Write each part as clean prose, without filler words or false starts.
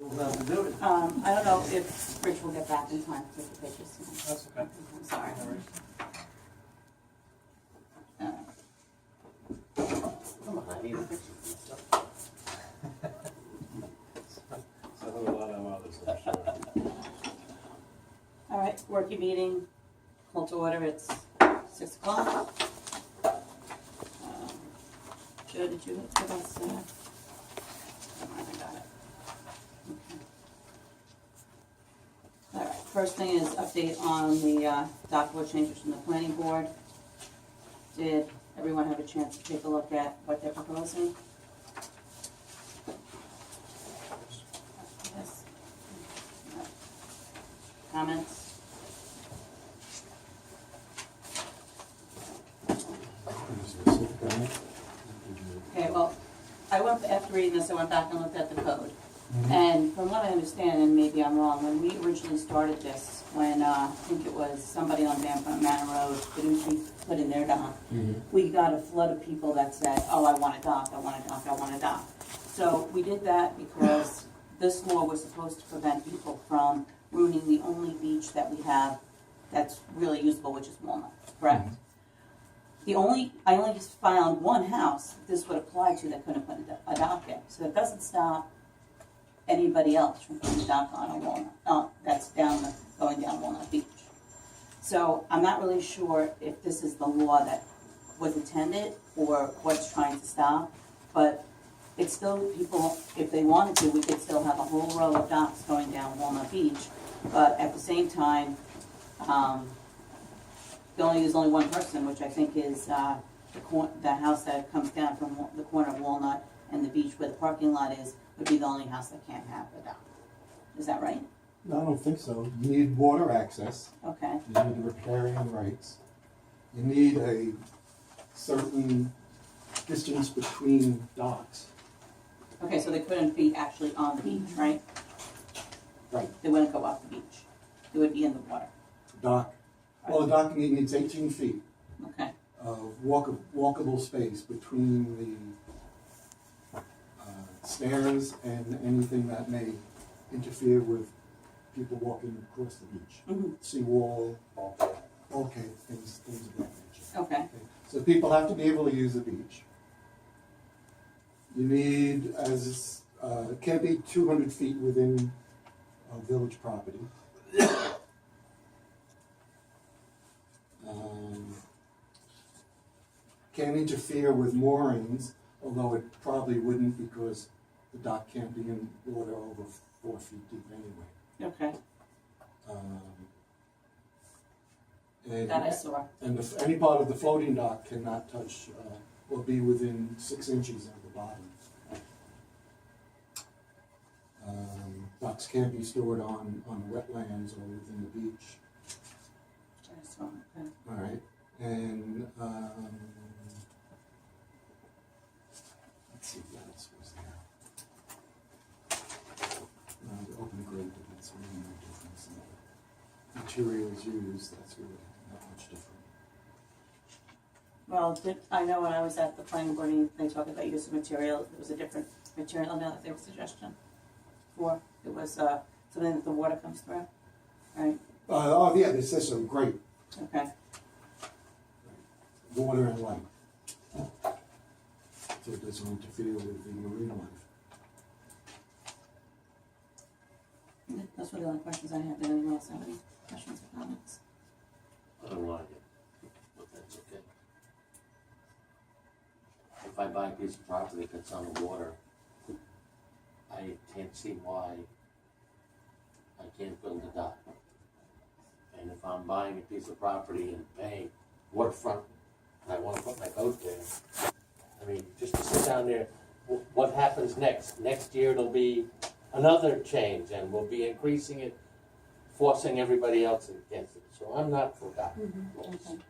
I don't know if Rich will get back in time to take the pictures tonight. That's okay. I'm sorry. Come on, I need a picture. So there are a lot of others, I'm sure. All right, working meeting, call to order, it's 6 o'clock. Joe, did you give us, I got it. Okay. All right, first thing is update on the document changes from the planning board. Did everyone have a chance to take a look at what they're proposing? Yes. Comments? Okay, well, after reading this, I went back and looked at the code. And from what I understand, and maybe I'm wrong, when we originally started this, when I think it was somebody on Manor Road, Fiduciary put in their dock, we got a flood of people that said, oh, I want a dock, I want a dock, I want a dock. So we did that because this law was supposed to prevent people from ruining the only beach that we have that's really usable, which is Walnut, correct? I only just found one house this would apply to that couldn't put a dock in. So it doesn't stop anybody else from putting a dock on a Walnut, that's going down Walnut Beach. So I'm not really sure if this is the law that was intended or what's trying to stop, but it's still, people, if they wanted to, we could still have a whole row of docks going down Walnut Beach, but at the same time, you only use only one person, which I think is the house that comes down from the corner of Walnut and the beach where the parking lot is, would be the only house that can't have a dock. Is that right? No, I don't think so. You need water access. Okay. You need riparian rights. You need a certain distance between docks. Okay, so they couldn't be actually on the beach, right? Right. They wouldn't go off the beach. They would be in the water. Dock. Well, the dock needs 18 feet Okay. of walkable space between the stairs and anything that may interfere with people walking across the beach. Seawall, bulkhead, things of that nature. Okay. So people have to be able to use the beach. You need, it can't be 200 feet within village property. Can't interfere with moorings, although it probably wouldn't because the dock can't be in water over 4 feet deep anyway. Okay. And, That I saw. and any part of the floating dock cannot touch or be within 6 inches of the bottom. Docks can't be stored on wetlands or within the beach. I saw. Okay. All right, and let's see what else was there. The open grade, but that's really no difference. The materials used, that's really not much different. Well, I know when I was at the planning board meeting, they talked about use of material. It was a different material now that they have a suggestion for. It was something that the water comes through, right? Oh yeah, this is some great Okay. water and light, so it doesn't interfere with the marine life. Those were the only questions I had. Did anyone else have any questions or comments? I don't like it, but that's okay. If I buy a piece of property that's on the water, I can't see why I can't build a dock. And if I'm buying a piece of property and paying waterfront, and I want to put my boat there, I mean, just to sit down there, what happens next? Next year it'll be another change, and we'll be increasing it, forcing everybody else against it. So I'm not for dock laws. Okay.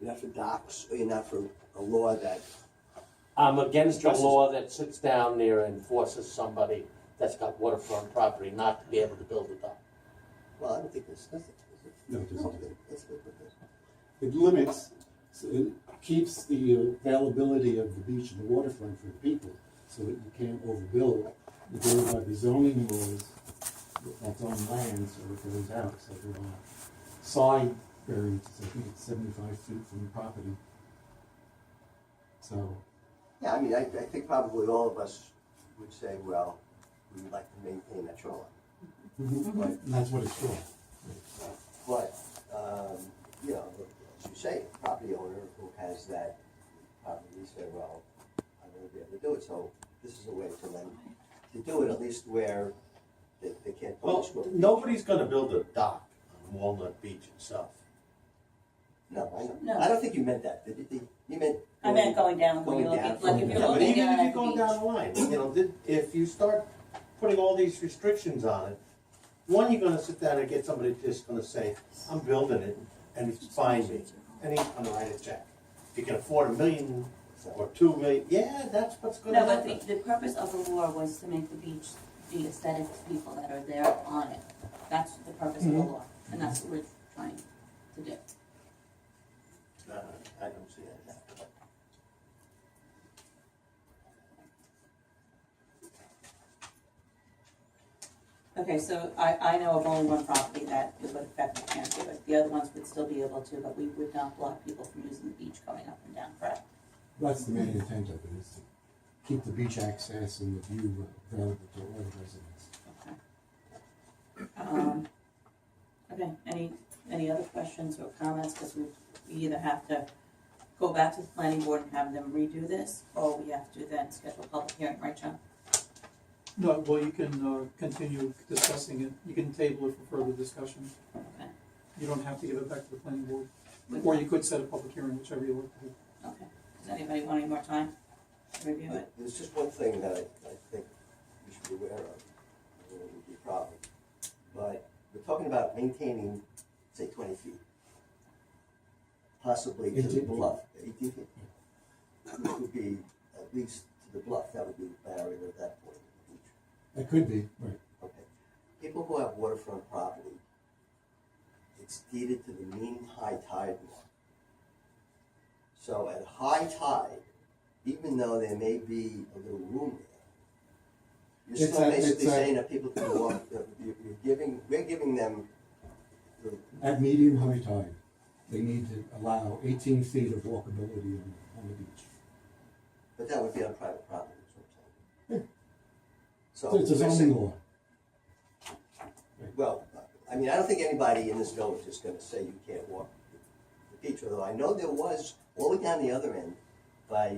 You're not for docks, or you're not for a law that... I'm against a law that sits down there and forces somebody that's got waterfront property not to be able to build a dock. Well, I don't think this does it. No, it doesn't. That's good with this. It limits, so it keeps the availability of the beach and the waterfront for the people, so that you can't overbuild the door by the zoning laws, that's on land, so it goes out, so there are side variances, I think it's 75 feet from the property. So, Yeah, I mean, I think probably all of us would say, well, we would like to maintain that shoreline. and that's what it's for. But, you know, as you say, property owner who has that property say, well, I'm gonna be able to do it, so this is a way for them to do it, at least where they can't. Well, nobody's gonna build a dock on Walnut Beach itself. No, I know. No. I don't think you meant that, did you? You meant. I meant going down, when you're Going down looking, like if from- you're Yeah, but looking even down if at you the go beach. down the line, you know, if you start putting all these restrictions on it, one, you're gonna sit down and get somebody just gonna say, I'm building it, and fine me, and he's gonna write a check. If you can afford $1 million or $2 million, yeah, that's what's gonna No, but happen. the purpose of the law was to make the beach be aesthetic to people that are there on it. That's the purpose of the law, and that's what we're trying to do. I don't see that. Okay, so I know of only one property that it would affect, we can't do it. The other ones would still be able to, but we would not block people from using the beach going up and down, correct? That's the main intent of it, is to keep the beach access and the view available to all residents. Okay, any other questions or comments, because we either have to go back to the planning board and have them redo this, or we have to then schedule a public hearing, right, John? No, well, you can continue discussing it, you can table it for further discussion. Okay. You don't have to give it back to the planning board, or you could set a public hearing, whichever you like to do. Okay, does anybody want any more time to review it? There's just one thing that I think we should be aware of, and it would be a problem. But we're talking about maintaining, say, 20 feet. Possibly to the 18 feet. bluff, 18 feet. Which would be at least to the bluff, that would be the barrier at that point. That could be, right. Okay. People who have waterfront property, it's deeded to the mean high tide mark. So at high tide, even though there may be a little room there, you're It's still a- basically it's a- saying that people can walk, we're giving them, At medium high tide, they need to allow 18 feet of walkability on the beach. but that would be on private property, is what I'm saying. So So it's a we're zoning saying- law. Well, I mean, I don't think anybody in this village is gonna say you can't walk the beach, although I know there was, all the way down the other end, by,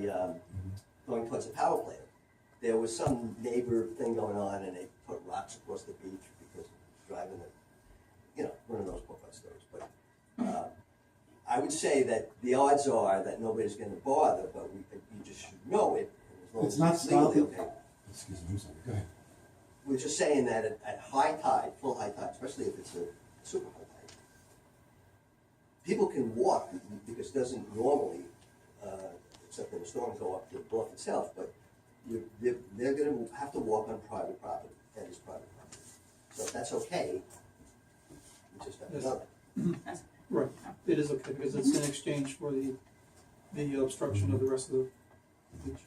going towards the power plant, there was some neighbor thing going on, and they put rocks across the beach because of driving the, you know, one of those Poquott stories, but, I would say that the odds are that nobody's gonna bother, but you just should know it, and It's as not long as it's legally stopping. okay. Excuse me, I'm sorry, go ahead. We're just saying that at high tide, full high tide, especially if it's a super high tide, people can walk because it doesn't normally, except in the storm, go up to the bluff itself, but they're gonna have to walk on private property, that is private property. So if that's okay, we just have to know that. That's- Right, it is okay, because it's in exchange for the obstruction of the rest of the beach.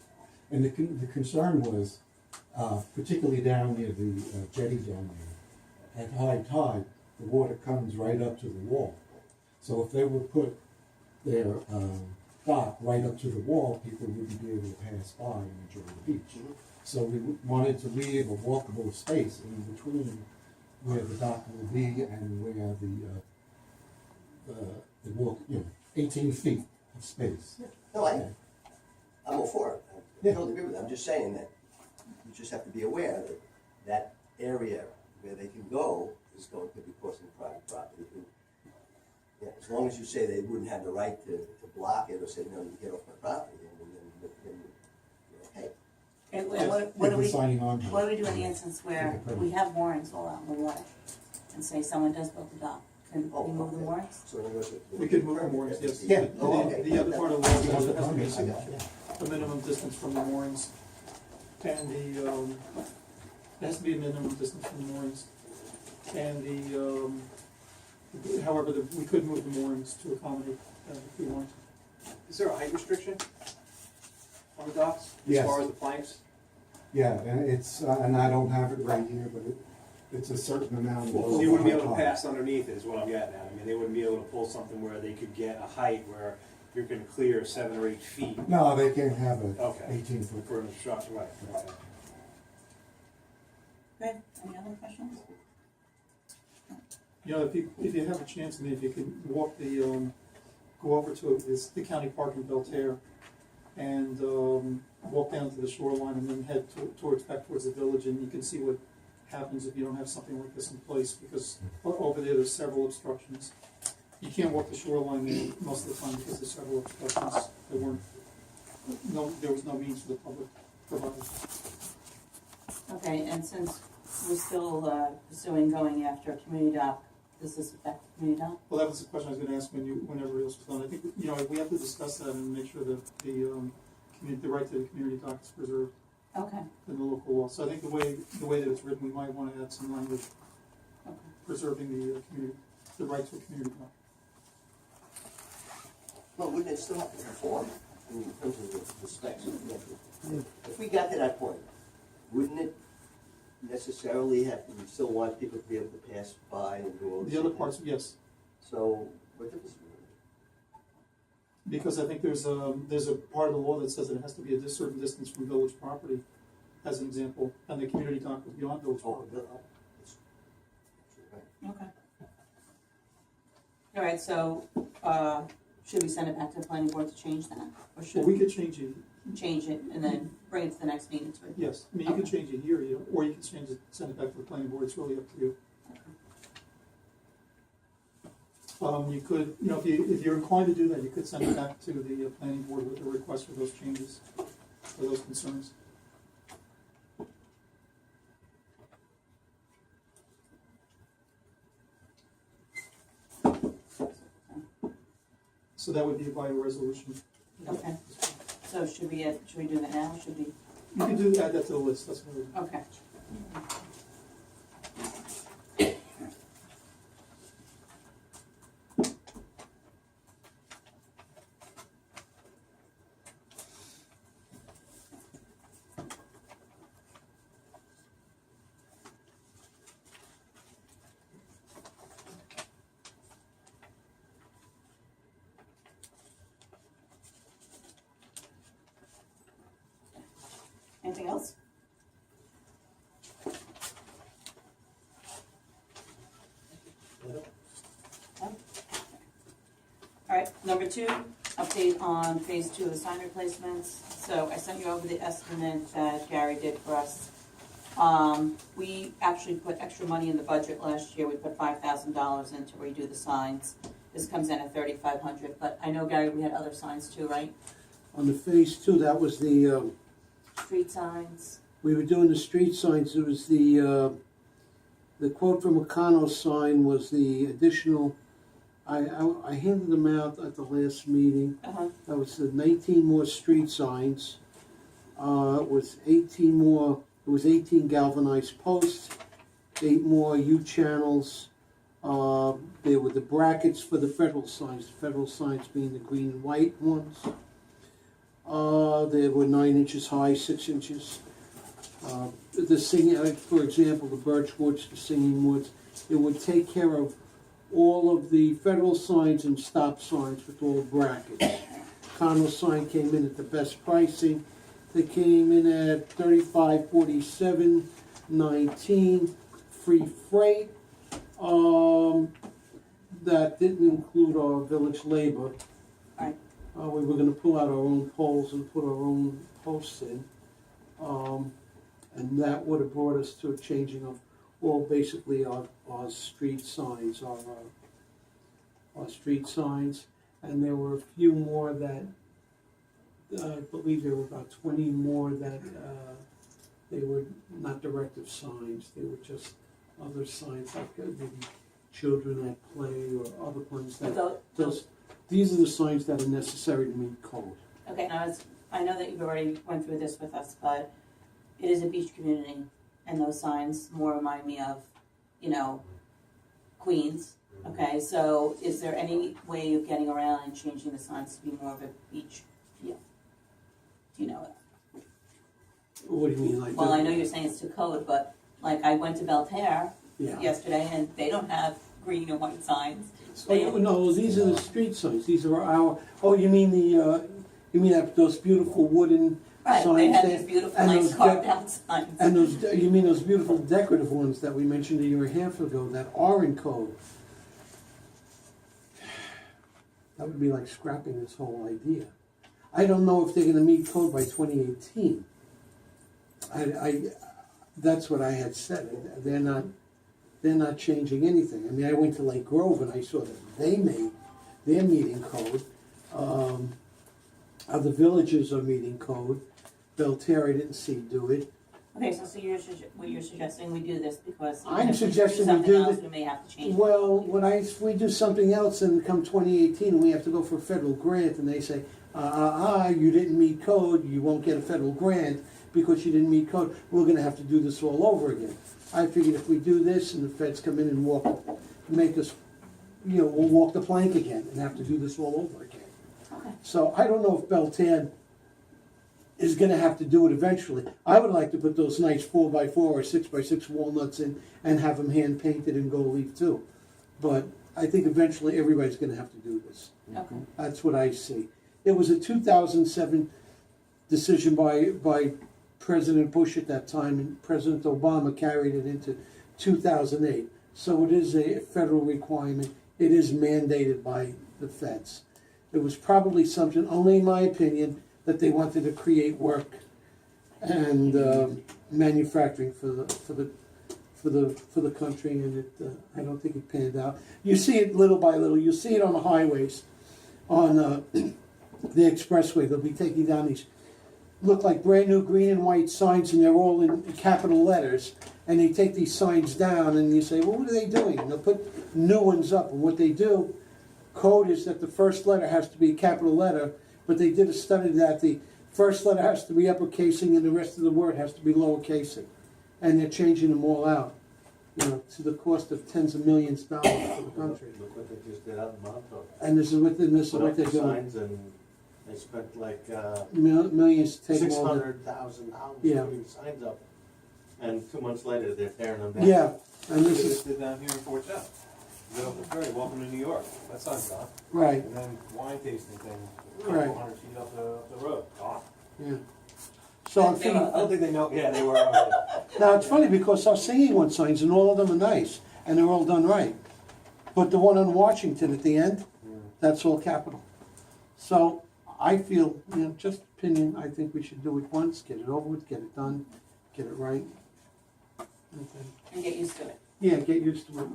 And the concern was, particularly down near the jetty down there, at high tide, the water comes right up to the wall. So if they would put their dock right up to the wall, people wouldn't be able to pass by and enjoy the beach. So we wanted to leave a walkable space in between where the dock will be and where the walk, 18 feet of space. No, I'm all for it, I Yeah. totally agree with that, I'm just saying that you just have to be aware that that area where they can go is going to be crossing private property. And, yeah, as long as you say they wouldn't have the right to block it or say, no, you get off my property, then you're okay. And Just what do people we, signing on to it. what do we do in the instance where we have moorings all out in the water? And say someone does build the dock, can Oh, we move the okay. moorings? So in other words, We could move the moorings, yes. Yeah. Oh, okay. The other part of the law You have says to it has to be permit, I got you. a minimum distance from the moorings, and it has to be a minimum distance from the moorings. And however, we could move the moorings to accommodate if we want. Is there a height restriction on the docks? Yes. As far as the planks? Yeah, and it's, and I don't have it right here, but it's a certain amount. So you wouldn't be able to of- pass underneath it, is what I'm getting at. I mean, they wouldn't be able to pull something where they could get a height where you can clear 7 or 8 feet No, they can't have a Okay. 18-foot. for an obstruction, right? Okay. Good, any other questions? You know, if you have a chance, maybe if you could walk go over to the county park in Belterre and, walk down to the shoreline and then head back towards the village, and you can see what happens if you don't have something like this in place, because over there's several obstructions. You can't walk the shoreline there most of the time because there's several obstructions. There was no means for the public provided. Okay, and since we're still pursuing going after community dock, does this affect community dock? Well, that was the question I was gonna ask whenever it was done. I think, you know, we have to discuss that and make sure that the right to the community dock is preserved Okay, in the local law. So I think the way that it's written, we might wanna add some language okay. preserving the right to a community dock. Well, wouldn't it still have to conform, I mean, in terms of the specs? If we got to that point, wouldn't it necessarily have, you still want people to be able to pass by and do all this? The other parts, yes, So, what difference? because I think there's a part of the law that says that it has to be a certain distance from village property, as an example, and the community dock is beyond village Oh, property. Okay. All right, so, should we send it back to the planning board to change that? Or Well, should we we could change it, change it and then bring it to the next meeting to it? yes, I mean, you can change it here, or you can change it, send it back to the planning board, it's really up to you. You could, you know, if you're inclined to do that, you could send it back to the planning board with a request for those changes, for those concerns. So that would be by a resolution. Okay, so should we do that now, should we? You can add that to the list, that's what I would. Okay. Anything else? No? All right, number 2, update on phase 2 of the sign replacements. So I sent you over the estimate that Gary did for us. We actually put extra money in the budget last year. We put $5,000 in to redo the signs. This comes in at $3,500, but I know, Gary, we had other signs too, right? On the phase 2, that was the, Street signs. we were doing the street signs, it was the quote from Meccano's sign was the additional, I handed them out at the last meeting. Uh-huh. That was the 19 more street signs. It was 18 galvanized posts, 8 more U-channels. There were the brackets for the federal signs being the green and white ones. They were 9 inches high, 6 inches. The singing, for example, the birch woods, the singing woods, it would take care of all of the federal signs and stop signs with all brackets. Connell sign came in at the best pricing. They came in at $35.47.19, free freight. That didn't include our village labor. Right. We were gonna pull out our own poles and put our own posts in. And that would have brought us to a changing of all basically our street signs, our street signs. And there were a few more that, I believe there were about 20 more that, they were not directive signs, they were just other signs like maybe children at play or other ones that, these are the signs that are necessary to meet code. Okay, now I know that you've already went through this with us, but it is a beach community, and those signs more remind me of, Queens. Okay, so is there any way of getting around and changing the signs to be more of a beach feel? Do you know What do you mean, like? Well, I know you're saying it's to code, but like I went to Belterre Yeah. yesterday and they don't have green and white signs. Oh, no, these are the street signs, these are our, oh, you mean you mean those beautiful wooden Right, signs they have there? these beautiful, And nice those carved out signs. And those, you mean those beautiful decorative ones that we mentioned a year and a half ago that are in code? That would be like scrapping this whole idea. I don't know if they're gonna meet code by 2018. That's what I had said, they're not changing anything. I mean, I went to Lake Grove and I saw that they're meeting code. Other villages are meeting code. Belterre, I didn't see do it. Okay, so what you're suggesting we do this because I'm if suggesting we something do else, the- we may have to change it. Well, if we do something else and come 2018 and we have to go for a federal grant and they say, you didn't meet code, you won't get a federal grant because you didn't meet code, we're gonna have to do this all over again. I figured if we do this and the feds come in and make us, we'll walk the plank again and have to do this all over again. Okay. So I don't know if Belterre is gonna have to do it eventually. I would like to put those nice 4x4 or 6x6 walnuts in and have them hand painted in gold leaf too. But I think eventually everybody's gonna have to do this. Okay. That's what I see. It was a 2007 decision by President Bush at that time, and President Obama carried it into 2008. So it is a federal requirement. It is mandated by the feds. It was probably something, only in my opinion, that they wanted to create work and manufacturing for the country, and I don't think it panned out. You see it little by little. You see it on the highways, on the expressway. They'll be taking down these look like brand new green and white signs, and they're all in capital letters. And they take these signs down, and you say, well, what are they doing? And they'll put new ones up, and what they do. Code is that the first letter has to be a capital letter, but they did a study that the first letter has to be uppercasing and the rest of the word has to be lowercasing. And they're changing them all out, to the cost of tens of millions of dollars for the country. Look what they just did out in Montauk. And this is what they're doing. Signs and they spent like Millions to take all the... $600,000 Yeah. putting signs up. And 2 months later, they're tearing them down. Yeah, and They this just is, did down here in Fort Jeff. Get off the ferry, welcome to New York. That sign's gone. right, And then wine tasting thing, a Right. couple hundred feet up the road. Gone. yeah. So I'm I thinking... don't think they know, yeah, they were. Now, it's funny because our singing one signs, and all of them are nice, and they're all done right. But the one on Washington at the end, that's all capital. So I feel, just opinion, I think we should do it once, get it over with, get it done, get it right. Okay. And get used to it. Yeah, get used to it.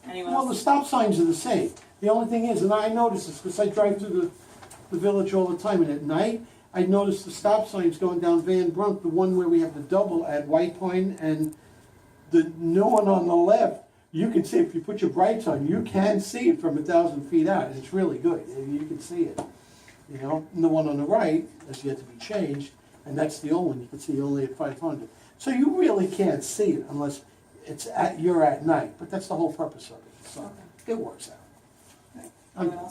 Anyone Well, the else? stop signs are the same. The only thing is, and I notice this because I drive through the village all the time, and at night, I notice the stop signs going down Van Brunt, the one where we have the double at White Pine, and the new one on the left, you can see, if you put your brights on, you can see it from 1,000 feet out, and it's really good, and you can see it. And the one on the right has yet to be changed, and that's the old one, you can see only at 500. So you really can't see it unless you're at night, but that's the whole purpose of it, so it works out. Anyone else?